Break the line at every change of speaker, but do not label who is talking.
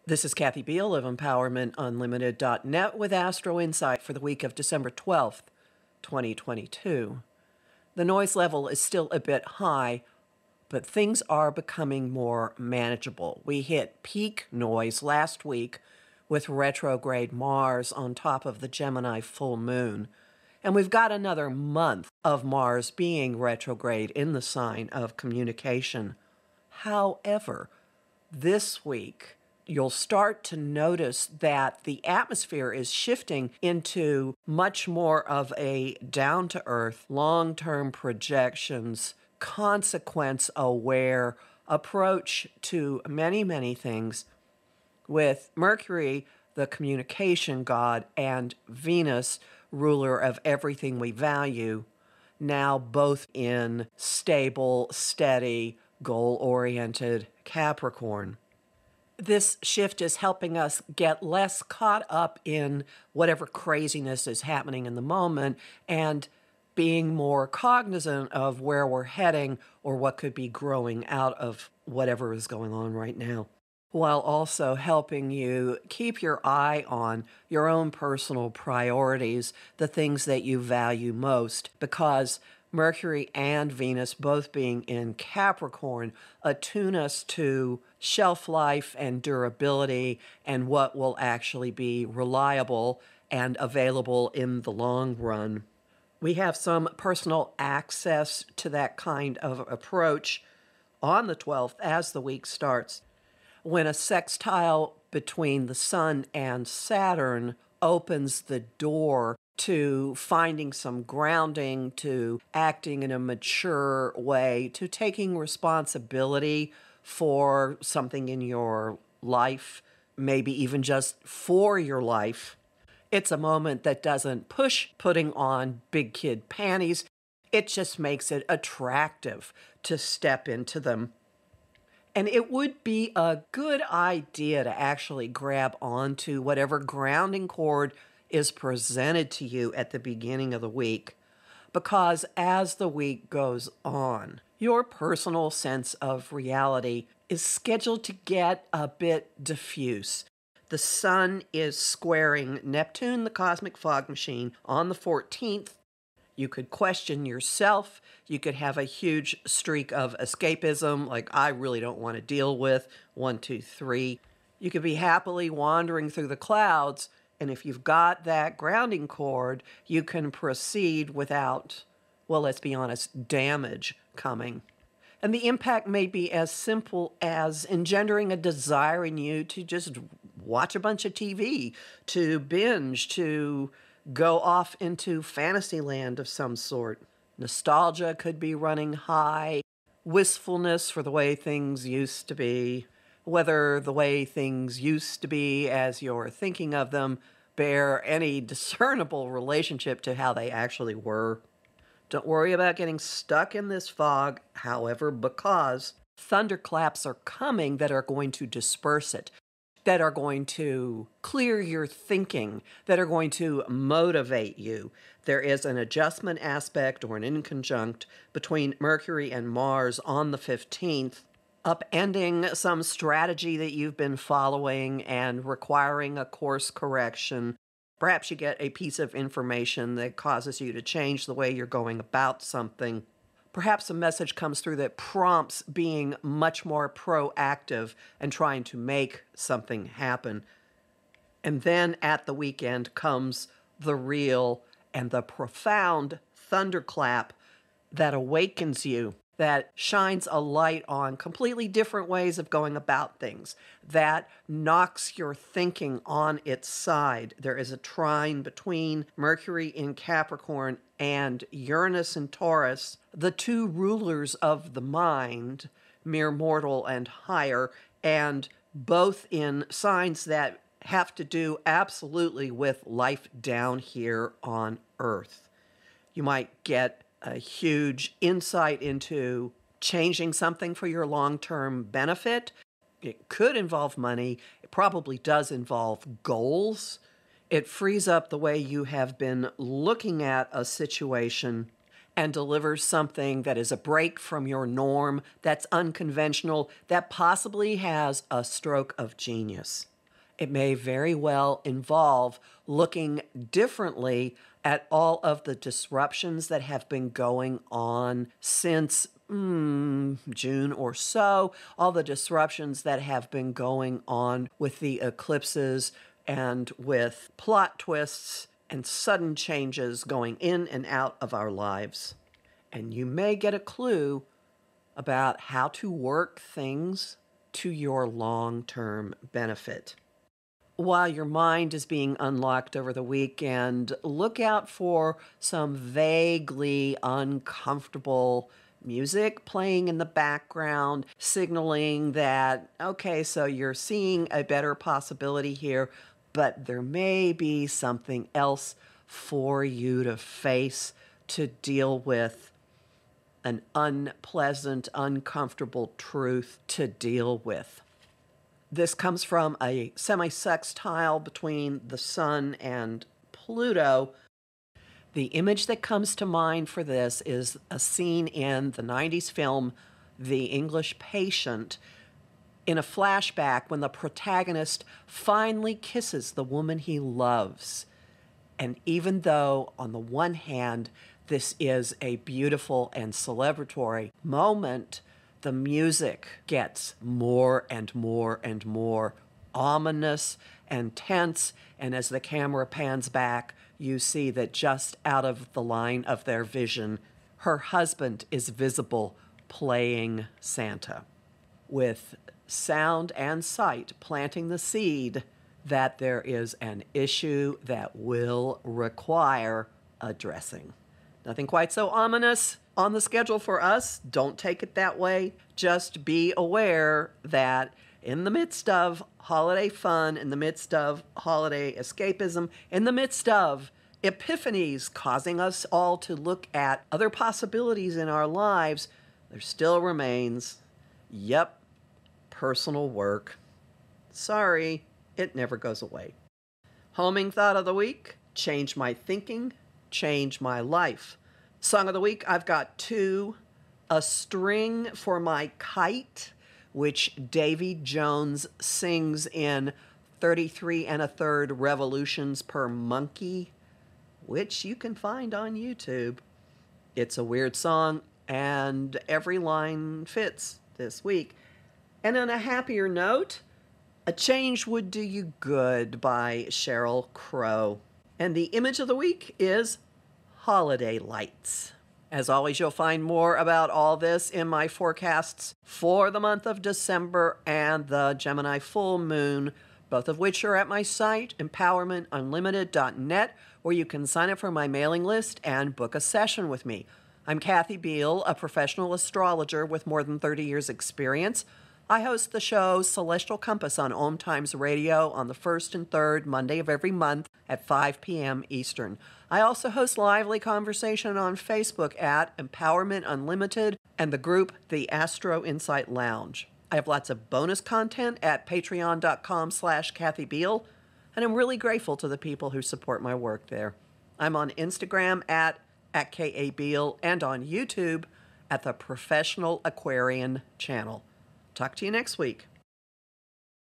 This is Kathy Biehl of EmpowermentUnlimited.net with Astro-Insight for the week of December 12th, 2022. The noise level is still a bit high, but things are becoming more manageable. We hit peak noise last week with retrograde Mars on top of the Gemini full moon. And we've got another month of Mars being retrograde in the sign of communication. However, this week, you'll start to notice that the atmosphere is shifting into much more of a down-to-earth, long-term projections, consequence-aware approach to many, many things, with Mercury, the communication god, and Venus, ruler of everything we value, now both in stable, steady, goal-oriented Capricorn. This shift is helping us get less caught up in whatever craziness is happening in the moment and being more cognizant of where we're heading or what could be growing out of whatever is going on right now, while also helping you keep your eye on your own personal priorities, the things that you value most, because Mercury and Venus, both being in Capricorn, attune us to shelf life and durability and what will actually be reliable and available in the long run. We have some personal access to that kind of approach on the 12th as the week starts, when a sextile between the Sun and Saturn opens the door to finding some grounding, to acting in a mature way, to taking responsibility for something in your life, maybe even just for your life. It's a moment that doesn't push putting on big kid panties. It just makes it attractive to step into them. And it would be a good idea to actually grab onto whatever grounding cord is presented to you at the beginning of the week, because as the week goes on, your personal sense of reality is scheduled to get a bit diffuse. The Sun is squaring Neptune, the cosmic fog machine, on the 14th. You could question yourself. You could have a huge streak of escapism, like, I really don't want to deal with 1, 2, 3. You could be happily wandering through the clouds, and if you've got that grounding cord, you can proceed without, well, let's be honest, damage coming. And the impact may be as simple as engendering a desire in you to just watch a bunch of TV, to binge, to go off into fantasy land of some sort. Nostalgia could be running high, wistfulness for the way things used to be, whether the way things used to be as you're thinking of them bear any discernible relationship to how they actually were. Don't worry about getting stuck in this fog, however, because thunderclaps are coming that are going to disperse it, that are going to clear your thinking, that are going to motivate you. There is an adjustment aspect or an inconjunct between Mercury and Mars on the 15th, upending some strategy that you've been following and requiring a course correction. Perhaps you get a piece of information that causes you to change the way you're going about something. Perhaps a message comes through that prompts being much more proactive and trying to make something happen. And then at the weekend comes the real and the profound thunderclap that awakens you, that shines a light on completely different ways of going about things, that knocks your thinking on its side. There is a trine between Mercury in Capricorn and Uranus in Taurus, the two rulers of the mind, mere mortal and higher, and both in signs that have to do absolutely with life down here on Earth. You might get a huge insight into changing something for your long-term benefit. It could involve money. It probably does involve goals. It frees up the way you have been looking at a situation and delivers something that is a break from your norm, that's unconventional, that possibly has a stroke of genius. It may very well involve looking differently at all of the disruptions that have been going on since June or so, all the disruptions that have been going on with the eclipses and with plot twists and sudden changes going in and out of our lives. And you may get a clue about how to work things to your long-term benefit. While your mind is being unlocked over the weekend, look out for some vaguely uncomfortable music playing in the background, signaling that, okay, so you're seeing a better possibility here, but there may be something else for you to face, to deal with, an unpleasant, uncomfortable truth to deal with. This comes from a semi-sextile between the Sun and Pluto. The image that comes to mind for this is a scene in the 90s film The English Patient, in a flashback when the protagonist finally kisses the woman he loves. And even though, on the one hand, this is a beautiful and celebratory moment, the music gets more and more and more ominous and tense, and as the camera pans back, you see that just out of the line of their vision, her husband is visible playing Santa, with sound and sight planting the seed that there is an issue that will require addressing. Nothing quite so ominous on the schedule for us. Don't take it that way. Just be aware that in the midst of holiday fun, in the midst of holiday escapism, in the midst of epiphanies causing us all to look at other possibilities in our lives, there still remains, personal work. Sorry, it never goes away. Homing thought of the week: change my thinking, change my life. Song of the week, I've got two. A String for My Kite, which Davy Jones sings in 33 1/3 revolutions per monkey, which you can find on YouTube. It's a weird song, and every line fits this week. And on a happier note, A Change Would Do You Good by Sheryl Crow. And the image of the week is holiday lights. As always, you'll find more about all this in my forecasts for the month of December and the Gemini full moon, both of which are at my site, empowermentunlimited.net, where you can sign up for my mailing list and book a session with me. I'm Kathy Biehl, a professional astrologer with more than 30 years' experience. I host the show Celestial Compass on Om Times Radio on the first and third Monday of every month at 5 p.m. Eastern. I also host lively conversation on Facebook at Empowerment Unlimited and the group The Astro-Insight Lounge. I have lots of bonus content at patreon.com/Kathy Biehl, and I'm really grateful to the people who support my work there. I'm on Instagram at K.A. Biehl and on YouTube at the Professional Aquarian channel. Talk to you next week.